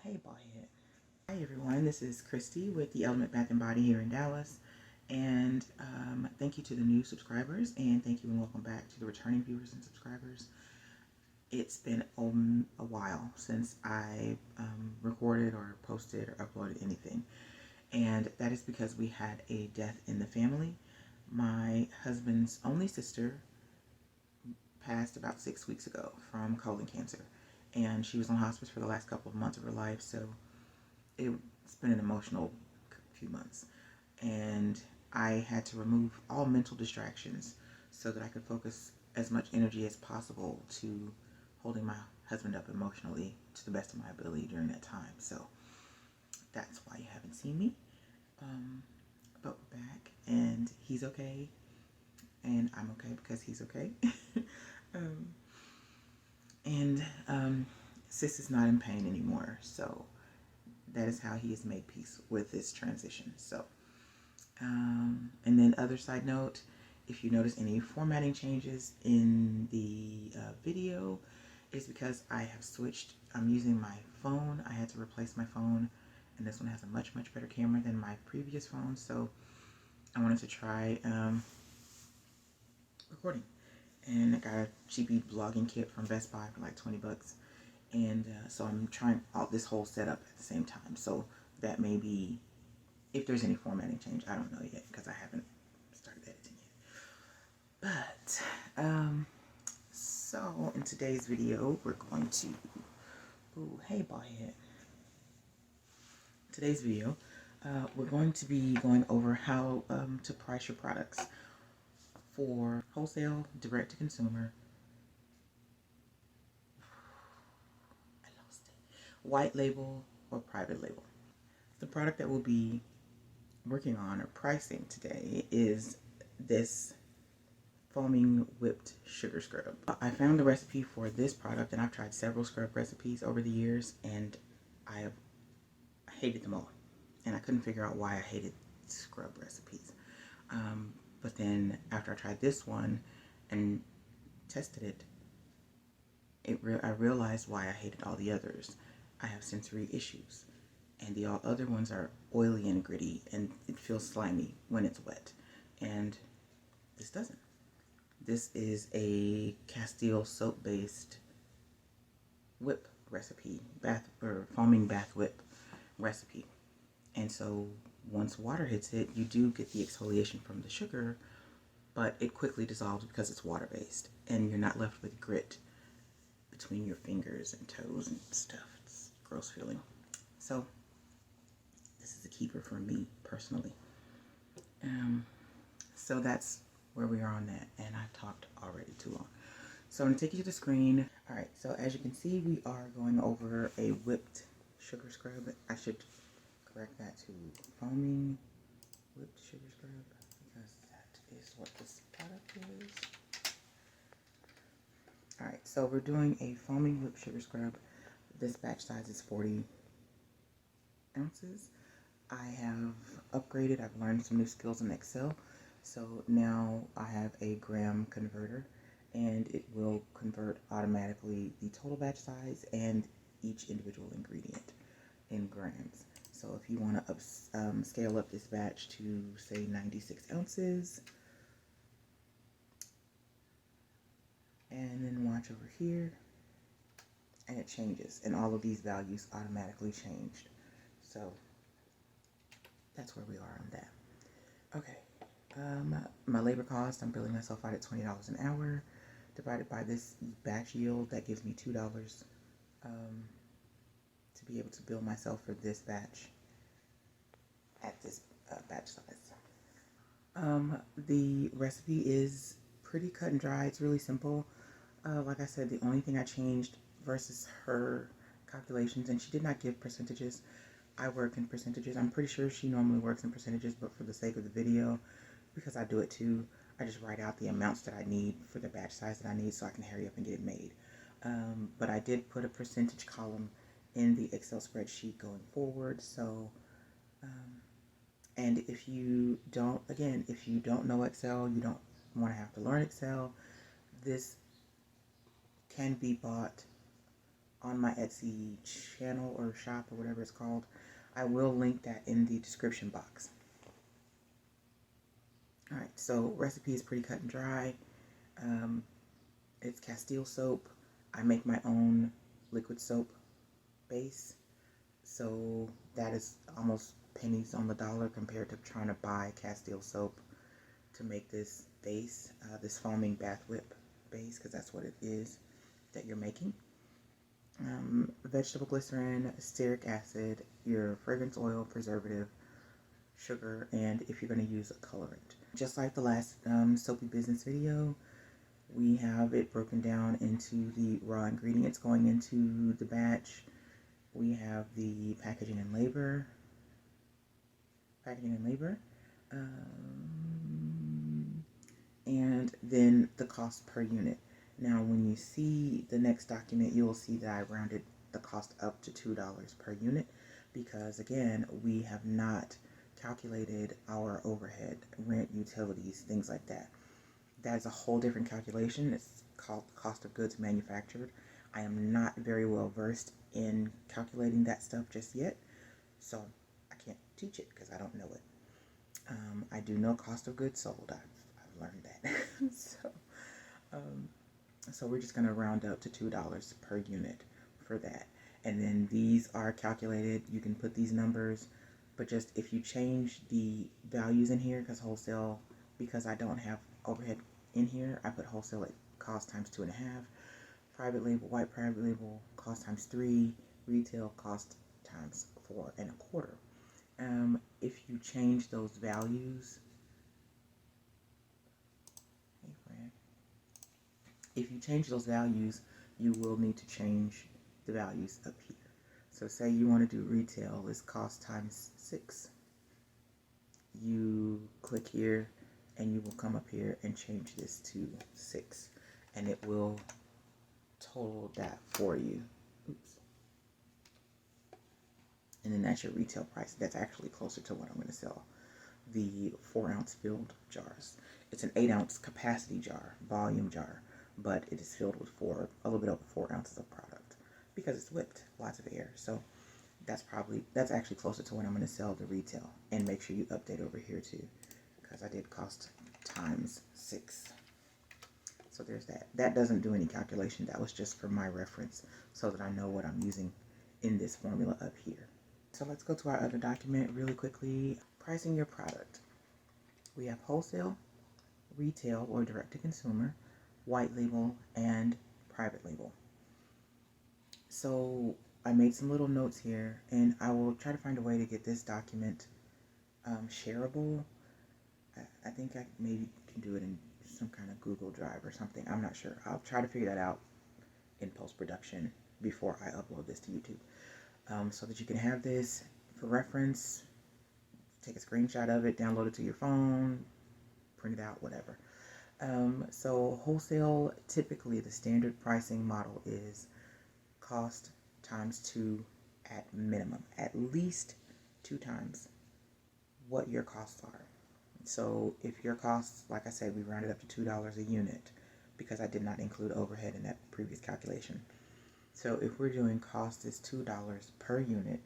Hey, ballhead. Hi, everyone. This is Christy with the Element Bath and Body here in Dallas. And thank you to the new subscribers, and thank you and welcome back to the returning viewers and subscribers. It's been a while since I recorded or posted or uploaded anything. And that is because we had a death in the family. My husband's only sister passed about 6 weeks ago from colon cancer. And she was on hospice for the last couple of months of her life, so it's been an emotional few months. And I had to remove all mental distractions so that I could focus as much energy as possible to holding my husband up emotionally to the best of my ability during that time. So that's why you haven't seen me. But we're back, and he's okay, and I'm okay because he's okay. Sis is not in pain anymore, so that is how he has made peace with this transition. So, and then other side note, if you notice any formatting changes in the video, is because I have switched. I'm using my phone. I had to replace my phone, and this one has a much better camera than my previous phone, so I wanted to try recording. And I got a cheapy vlogging kit from Best Buy for like 20 bucks. And so I'm trying out this whole setup at the same time. So that may be, if there's any formatting change, I don't know yet because I haven't started editing yet. But, so in today's video, we're going to, hey, ballhead. Today's video, we're going to be going over how to price your products for wholesale, direct to consumer, white label, or private label. The product that we'll be working on or pricing today is this foaming whipped sugar scrub. I found the recipe for this product, and I've tried several scrub recipes over the years, and I have hated them all. And I couldn't figure out why I hated scrub recipes. But then after I tried this one and tested it, I realized why I hated all the others. I have sensory issues, and the all other ones are oily and gritty, and it feels slimy when it's wet, and this doesn't. This is a Castile soap-based whip recipe, foaming bath whip recipe. And so once water hits it, you do get the exfoliation from the sugar, but it quickly dissolves because it's water-based, and you're not left with grit between your fingers and toes and stuff. It's a gross feeling. So this is a keeper for me personally. So that's where we are on that, and I've talked already too long. So I'm gonna take you to the screen. All right, so as you can see, we are going over a whipped sugar scrub. I should correct that to foaming whipped sugar scrub, because that is what this product is. Alright, so we're doing a foaming whipped sugar scrub. This batch size is 40 ounces. I have upgraded. I've learned some new skills in Excel. So now I have a gram converter, and it will convert automatically the total batch size and each individual ingredient in grams. So if you want to scale up this batch to, say, 96 ounces, and then watch over here, and it changes, and all of these values automatically changed. So that's where we are on that. Okay, my labor cost, I'm billing myself out at $20 an hour, divided by this batch yield, that gives me $2 to be able to bill myself for this batch at this batch size. The recipe is pretty cut and dry. It's really simple. Like I said, the only thing I changed versus her calculations, and she did not give percentages. I work in percentages. I'm pretty sure she normally works in percentages, but for the sake of the video, because I do it too, I just write out the amounts that I need for the batch size that I need so I can hurry up and get it made. But I did put a percentage column in the Excel spreadsheet going forward. So, and if you don't know Excel, you don't want to have to learn Excel, this can be bought on my Etsy channel or shop or whatever it's called. I will link that in the description box. Alright, so recipe is pretty cut and dry. It's Castile soap. I make my own liquid soap base, so that is almost pennies on the dollar compared to trying to buy Castile soap to make this base, this foaming bath whip base, because that's what it is that you're making. Vegetable glycerin, stearic acid, your fragrance oil, preservative, sugar, and if you're going to use a colorant. Just like the last soapy business video, we have it broken down into the raw ingredients going into the batch. We have the packaging and labor, and then the cost per unit. Now, when you see the next document, you'll see that I rounded the cost up to $2 per unit because, again, we have not calculated our overhead, rent, utilities, things like that. That is a whole different calculation. It's called cost of goods manufactured. I am not very well versed in calculating that stuff just yet, so I can't teach it because I don't know it. I do know cost of goods sold. I've learned that. So we're just going to round up to $2 per unit for that. And then these are calculated. You can put these numbers, but just if you change the values in here, because I don't have overhead in here, I put wholesale at cost times 2.5, private label, white private label, cost times 3, retail cost times 4.25. If you change those values, you will need to change the values up here. So say you want to do retail is cost times 6. You click here and you will come up here and change this to 6, and it will total that for you. Oops. And then that's your retail price. That's actually closer to what I'm going to sell the 4-ounce filled jars. It's an 8-ounce capacity jar, volume jar, but it is filled with a little bit over 4 ounces of product because it's whipped, lots of air. So that's actually closer to what I'm going to sell the retail. And make sure you update over here too, because I did cost times 6. So there's that. That doesn't do any calculation. That was just for my reference so that I know what I'm using in this formula up here. So let's go to our other document really quickly. Pricing your product. We have wholesale, retail or direct to consumer, white label, and private label. So I made some little notes here, and I will try to find a way to get this document shareable. I think I maybe can do it in some kind of Google Drive or something. I'm not sure. I'll try to figure that out in post-production before I upload this to YouTube, so that you can have this for reference. Take a screenshot of it, download it to your phone, print it out, whatever. So wholesale, typically the standard pricing model is cost times 2 at minimum, at least 2 times what your costs are. So if your costs, like I said, we rounded up to $2 a unit because I did not include overhead in that previous calculation. So if we're doing cost is $2 per unit,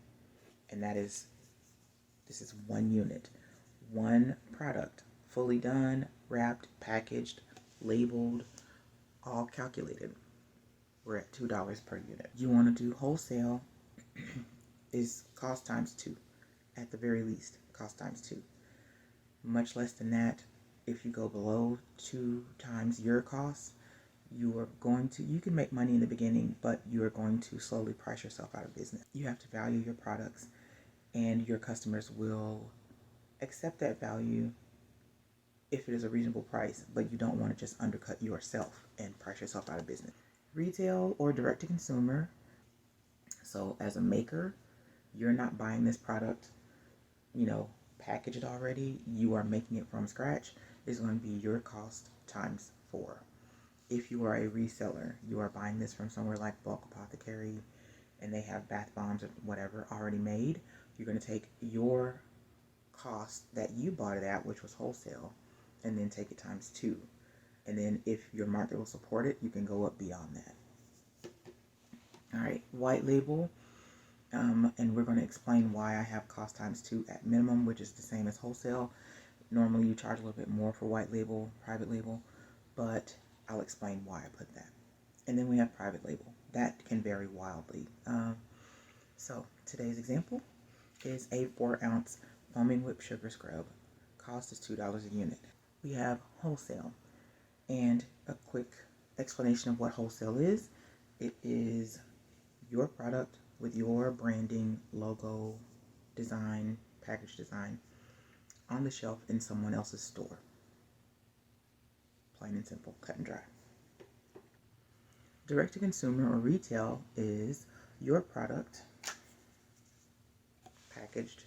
and this is 1 unit, 1 product, fully done, wrapped, packaged, labeled, all calculated. We're at $2 per unit. You want to do wholesale is cost times 2, at the very least, cost times 2. Much less than that, if you go below 2 times your costs, you can make money in the beginning, but you are going to slowly price yourself out of business. You have to value your products, and your customers will accept that value if it is a reasonable price, but you don't want to just undercut yourself and price yourself out of business. Retail or direct to consumer. So as a maker, you're not buying this product, packaged already. You are making it from scratch. It's going to be your cost times 4. If you are a reseller, you are buying this from somewhere like Bulk Apothecary, and they have bath bombs or whatever already made. You're going to take your cost that you bought it at, which was wholesale, and then take it times 2. And then if your market will support it, you can go up beyond that. All right, white label. And we're going to explain why I have cost times 2 at minimum, which is the same as wholesale. Normally you charge a little bit more for white label, private label, but I'll explain why I put that. And then we have private label. That can vary wildly. So today's example is a 4-ounce foaming whipped sugar scrub. Cost is $2 a unit. We have wholesale. And a quick explanation of what wholesale is. It is your product with your branding, logo, design, package design on the shelf in someone else's store. Plain and simple, cut and dry. Direct to consumer or retail is your product packaged,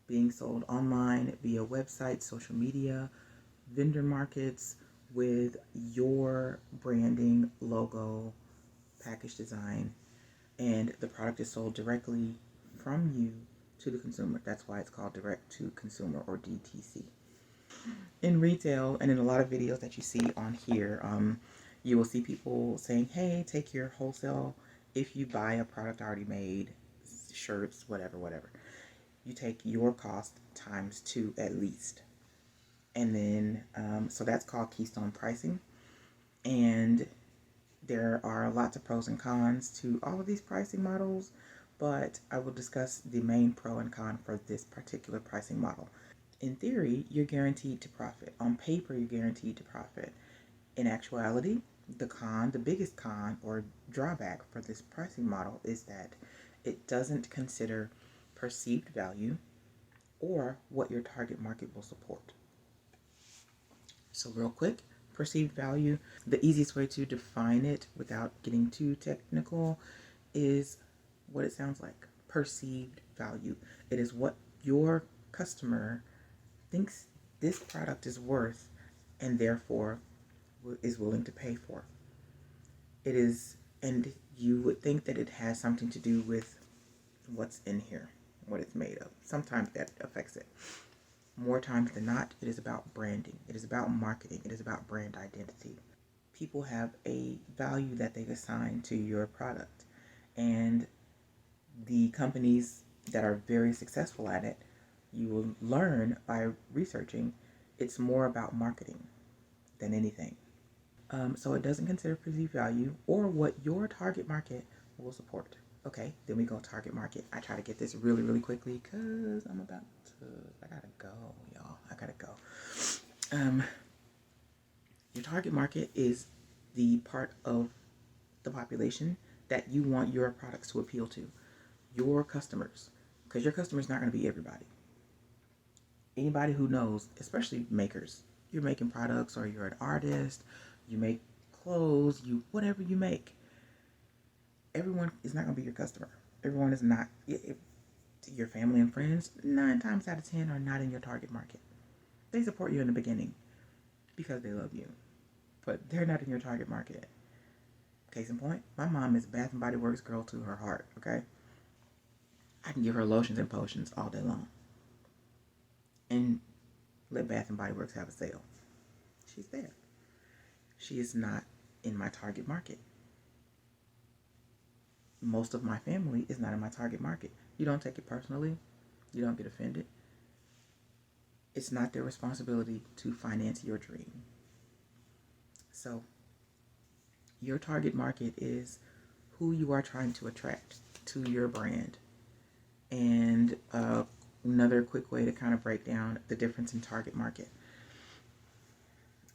being sold online via website, social media, vendor markets with your branding, logo, package design, and the product is sold directly from you to the consumer. That's why it's called direct to consumer or DTC. In retail and in a lot of videos that you see on here, you will see people saying, hey, take your wholesale. If you buy a product already made, shirts, whatever, you take your cost times 2 at least. And then, so that's called Keystone Pricing. And there are lots of pros and cons to all of these pricing models, but I will discuss the main pro and con for this particular pricing model. In theory, you're guaranteed to profit. On paper, you're guaranteed to profit. In actuality, the biggest con or drawback for this pricing model is that it doesn't consider perceived value or what your target market will support. So real quick, perceived value, the easiest way to define it without getting too technical is what it sounds like. Perceived value. It is what your customer thinks this product is worth and therefore is willing to pay for. It is, and you would think that it has something to do with what's in here, what it's made of. Sometimes that affects it. More times than not, it is about branding. It is about marketing. It is about brand identity. People have a value that they assign to your product. And the companies that are very successful at it, you will learn by researching, it's more about marketing than anything. So it doesn't consider perceived value or what your target market will support. Okay, then we go target market. I try to get this really, really quickly because I gotta go, y'all. I gotta go. Your target market is the part of the population that you want your products to appeal to. Your customers. Because your customer is not going to be everybody. Anybody who knows, especially makers. You're making products or you're an artist, you make clothes, whatever you make. Everyone is not going to be your customer. Everyone is not. Your family and friends, 9 times out of 10 are not in your target market. They support you in the beginning because they love you, but they're not in your target market. Case in point, my mom is Bath and Body Works girl to her heart, okay? I can give her lotions and potions all day long and let Bath and Body Works have a sale. She's there. She is not in my target market. Most of my family is not in my target market. You don't take it personally. You don't get offended. It's not their responsibility to finance your dream. So, your target market is who you are trying to attract to your brand. And another quick way to kind of break down the difference in target market.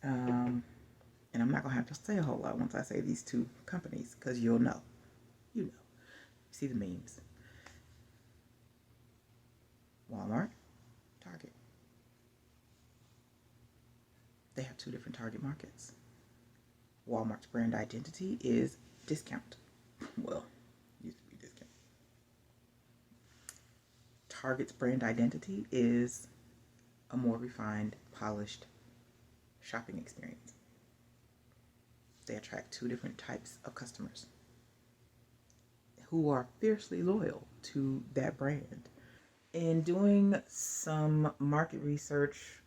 And I'm not going to have to say a whole lot once I say these two companies because you'll know. You know. See the memes. Walmart, Target. They have 2 different target markets. Walmart's brand identity is discount. Well, used to be discount. Target's brand identity is a more refined, polished shopping experience. They attract 2 different types of customers who are fiercely loyal to that brand. In doing some market research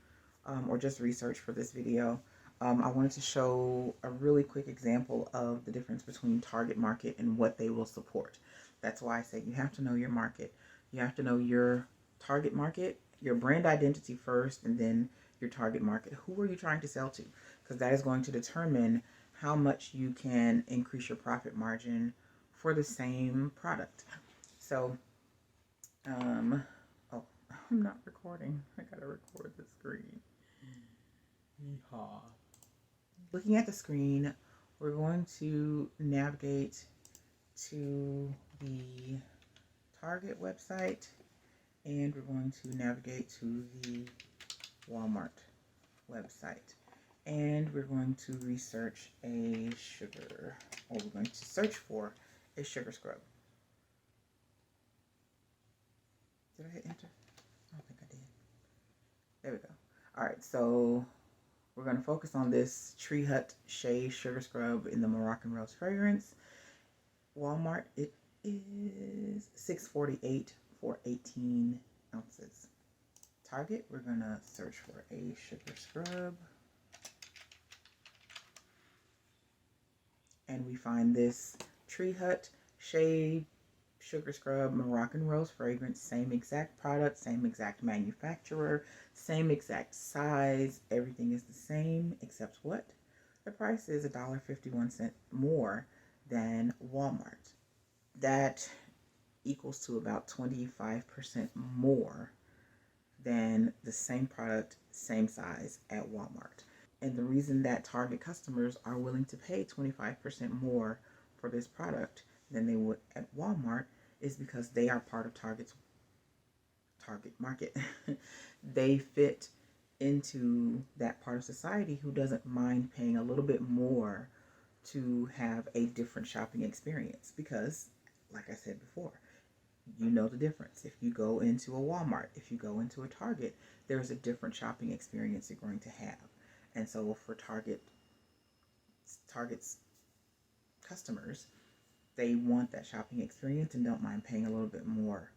or just research for this video, I wanted to show a really quick example of the difference between target market and what they will support. That's why I say you have to know your market. You have to know your target market, your brand identity first, and then your target market. Who are you trying to sell to? Because that is going to determine how much you can increase your profit margin for the same product. So, oh, I'm not recording. I gotta record the screen. Yeehaw. Looking at the screen, we're going to navigate to the Target website, and we're going to navigate to the Walmart website. And we're going to research a sugar, or we're going to search for a sugar scrub. Did I hit enter? I don't think I did. There we go. All right, so we're going to focus on this Tree Hut Shea Sugar Scrub in the Moroccan Rose fragrance. Walmart, it is $6.48 for 18 ounces. Target, we're going to search for a sugar scrub. And we find this Tree Hut Shea Sugar Scrub Moroccan Rose fragrance. Same exact product, same exact manufacturer, same exact size. Everything is the same except what? The price is $1.51 more than Walmart. That equals to about 25% more than the same product, same size at Walmart. And the reason that Target customers are willing to pay 25% more for this product than they would at Walmart is because they are part of Target's target market. They fit into that part of society who doesn't mind paying a little bit more to have a different shopping experience because, like I said before, you know the difference. If you go into a Walmart, if you go into a Target, there's a different shopping experience you're going to have. And so for Target's customers, they want that shopping experience and don't mind paying a little bit more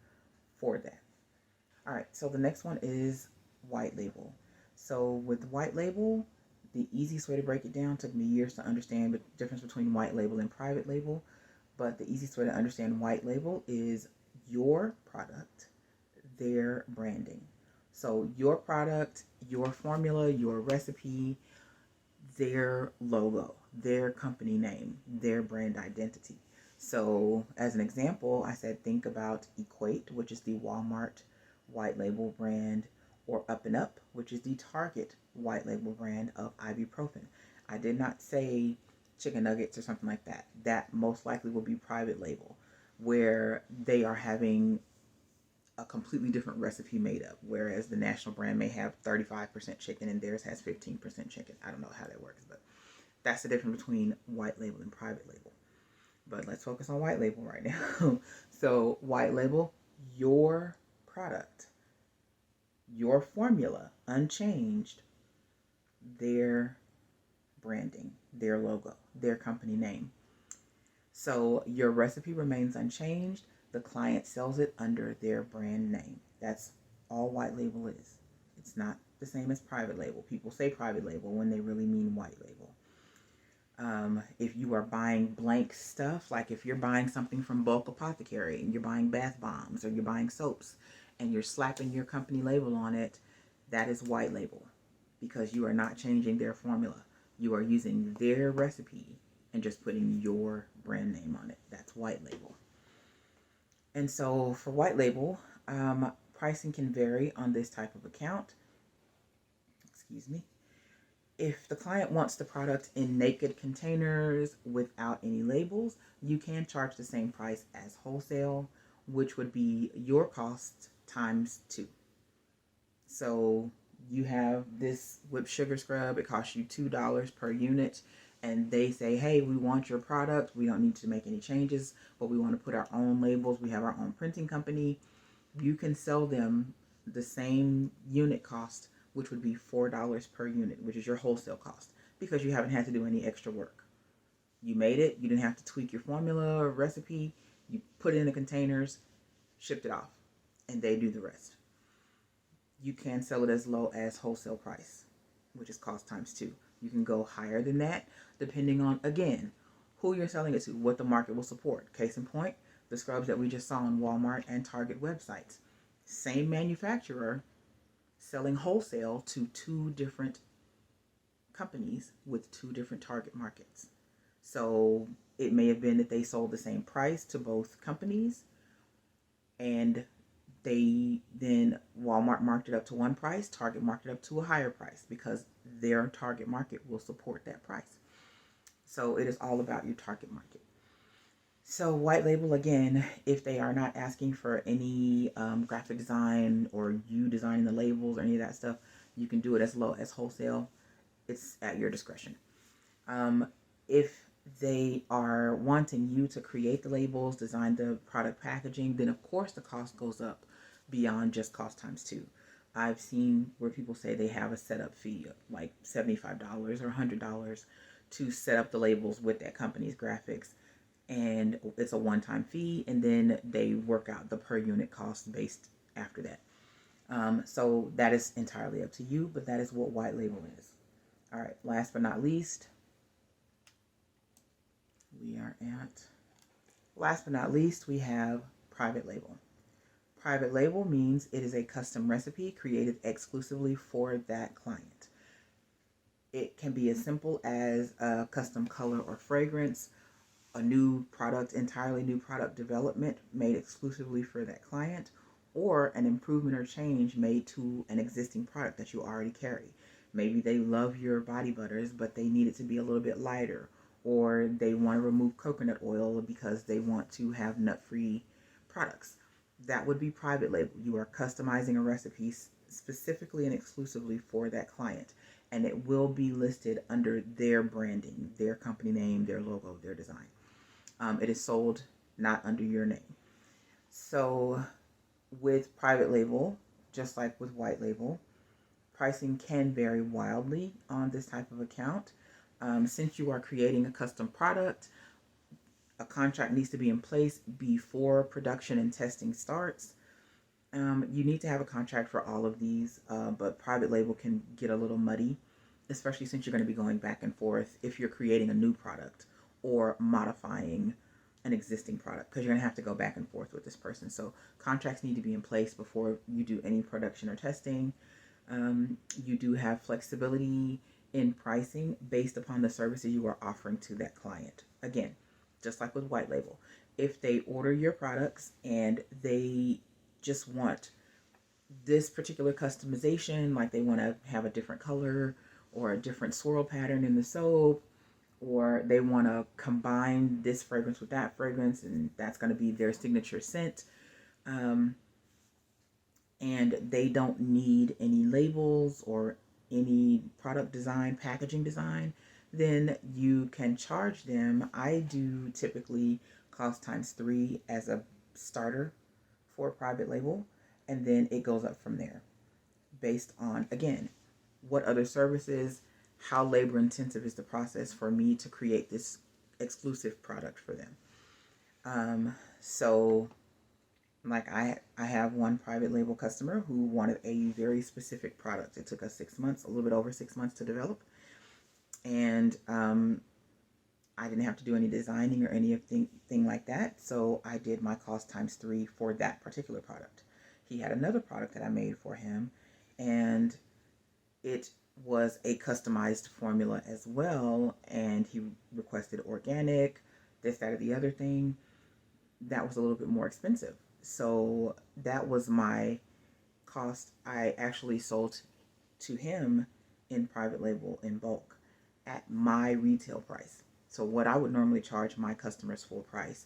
for that. All right, so the next one is white label. So with white label, the easiest way to break it down, took me years to understand the difference between white label and private label, but the easiest way to understand white label is your product, their branding. So your product, your formula, your recipe, their logo, their company name, their brand identity. So as an example, I said think about Equate, which is the Walmart white label brand, or Up and Up, which is the Target white label brand of ibuprofen. I did not say chicken nuggets or something like that. That most likely will be private label, where they are having a completely different recipe made up, whereas the national brand may have 35% chicken and theirs has 15% chicken. I don't know how that works, but that's the difference between white label and private label. But let's focus on white label right now. So white label, your product, your formula, unchanged, their branding, their logo, their company name. So your recipe remains unchanged. The client sells it under their brand name. That's all white label is. It's not the same as private label. People say private label when they really mean white label. If you are buying blank stuff, like if you're buying something from Bulk Apothecary and you're buying bath bombs or you're buying soaps and you're slapping your company label on it, that is white label because you are not changing their formula. You are using their recipe and just putting your brand name on it. That's white label. And so for white label, pricing can vary on this type of account. Excuse me. If the client wants the product in naked containers without any labels, you can charge the same price as wholesale, which would be your cost times 2. So you have this whipped sugar scrub, it costs you $2 per unit, and they say, hey, we want your product, we don't need to make any changes, but we want to put our own labels, we have our own printing company. You can sell them the same unit cost, which would be $4 per unit, which is your wholesale cost, because you haven't had to do any extra work. You made it, you didn't have to tweak your formula or recipe, you put it in the containers, shipped it off, and they do the rest. You can sell it as low as wholesale price, which is cost times 2. You can go higher than that depending on, again, who you're selling it to, what the market will support. Case in point, the scrubs that we just saw on Walmart and Target websites. Same manufacturer selling wholesale to two different companies with two different target markets. So it may have been that they sold the same price to both companies, and Walmart marked it up to one price, Target marked it up to a higher price because their target market will support that price. So it is all about your target market. So white label, again, if they are not asking for any graphic design or you designing the labels or any of that stuff, you can do it as low as wholesale. It's at your discretion. If they are wanting you to create the labels, design the product packaging, then of course the cost goes up beyond just cost times two. I've seen where people say they have a setup fee of like $75 or $100 to set up the labels with that company's graphics, and it's a one-time fee, and then they work out the per unit cost based after that. So that is entirely up to you, but that is what white label is. All right, last but not least, we have private label. Private label means it is a custom recipe created exclusively for that client. It can be as simple as a custom color or fragrance, a new product, entirely new product development made exclusively for that client, or an improvement or change made to an existing product that you already carry. Maybe they love your body butters, but they need it to be a little bit lighter, or they want to remove coconut oil because they want to have nut-free products. That would be private label. You are customizing a recipe specifically and exclusively for that client, and it will be listed under their branding, their company name, their logo, their design. It is sold not under your name. So with private label, just like with white label, pricing can vary wildly on this type of account. Since you are creating a custom product, a contract needs to be in place before production and testing starts. You need to have a contract for all of these, but private label can get a little muddy, especially since you're going to be going back and forth if you're creating a new product or modifying an existing product, because you're going to have to go back and forth with this person. So contracts need to be in place before you do any production or testing. You do have flexibility in pricing based upon the services you are offering to that client. Again, just like with white label, if they order your products and they just want this particular customization, like they want to have a different color or a different swirl pattern in the soap, or they want to combine this fragrance with that fragrance, and that's going to be their signature scent, and they don't need any labels or any product design, packaging design, then you can charge them. I do typically cost times 3 as a starter for a private label, and then it goes up from there based on, again, what other services, how labor intensive is the process for me to create this exclusive product for them. So like I have one private label customer who wanted a very specific product. It took us 6 months, a little bit over 6 months to develop. And I didn't have to do any designing or anything like that. So I did my cost times 3 for that particular product. He had another product that I made for him, and it was a customized formula as well. And he requested organic, this, that, or the other thing. That was a little bit more expensive. So that was my cost. I actually sold to him in private label in bulk at my retail price. So what I would normally charge my customers full price,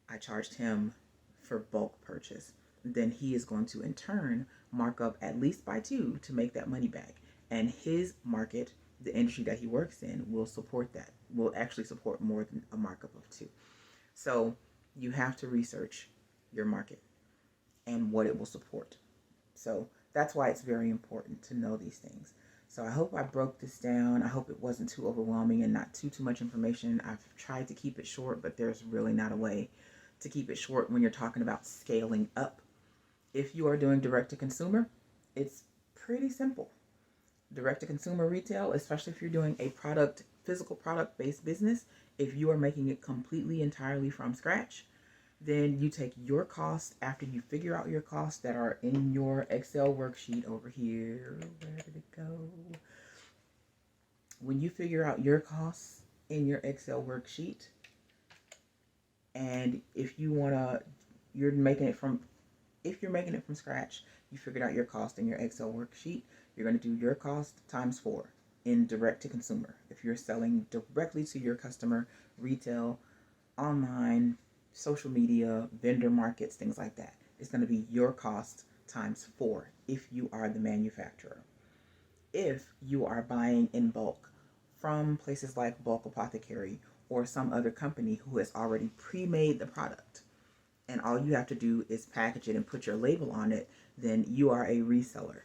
I charged him for bulk purchase. Then he is going to in turn mark up at least by 2 to make that money back. And his market, the industry that he works in, will support that, will actually support more than a markup of 2. So you have to research your market and what it will support. So that's why it's very important to know these things. So I hope I broke this down. I hope it wasn't too overwhelming and not too much information. I've tried to keep it short, but there's really not a way to keep it short when you're talking about scaling up. If you are doing direct to consumer, it's pretty simple. Direct to consumer retail, especially if you're doing a physical product based business, if you are making it completely entirely from scratch, then you take your costs after you figure out your costs that are in your Excel worksheet over here. Where did it go? When you figure out your costs in your Excel worksheet, and if you want to, you're making it from, if you're making it from scratch, you figured out your cost in your Excel worksheet, you're going to do your cost times 4 in direct to consumer. If you're selling directly to your customer, retail, online, social media, vendor markets, things like that, it's going to be your cost times 4 if you are the manufacturer. If you are buying in bulk from places like Bulk Apothecary or some other company who has already pre-made the product, and all you have to do is package it and put your label on it, then you are a reseller.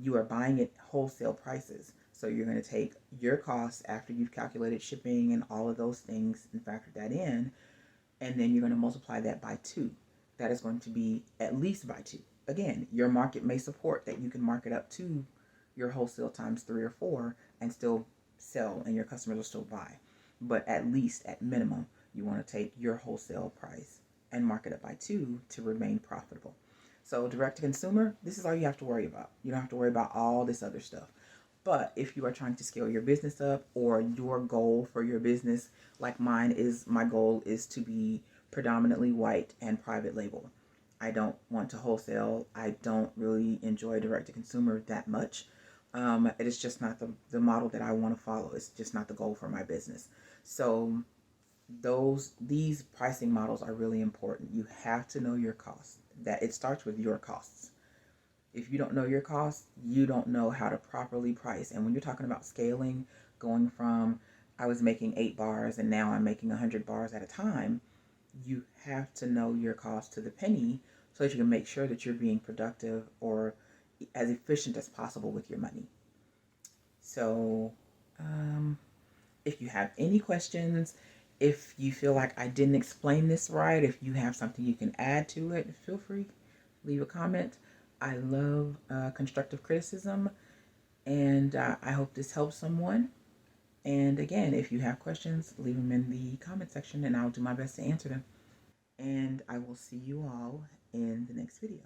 You are buying at wholesale prices. So you're going to take your costs after you've calculated shipping and all of those things and factored that in, and then you're going to multiply that by 2. That is going to be at least by 2. Again, your market may support that you can mark it up to your wholesale times 3 or 4 and still sell, and your customers will still buy. But at least, at minimum, you want to take your wholesale price and mark it up by 2 to remain profitable. So direct to consumer, this is all you have to worry about. You don't have to worry about all this other stuff. But if you are trying to scale your business up, or your goal for your business, like mine is, my goal is to be predominantly white and private label. I don't want to wholesale. I don't really enjoy direct to consumer that much. It is just not the model that I want to follow. It's just not the goal for my business. So these pricing models are really important. You have to know your costs. That it starts with your costs. If you don't know your costs, you don't know how to properly price. And when you're talking about scaling, going from I was making 8 bars and now I'm making 100 bars at a time, you have to know your cost to the penny so that you can make sure that you're being productive or as efficient as possible with your money. So, if you have any questions, if you feel like I didn't explain this right, if you have something you can add to it, feel free, leave a comment. I love constructive criticism, and I hope this helps someone. And again, if you have questions, leave them in the comment section and I'll do my best to answer them. And I will see you all in the next video.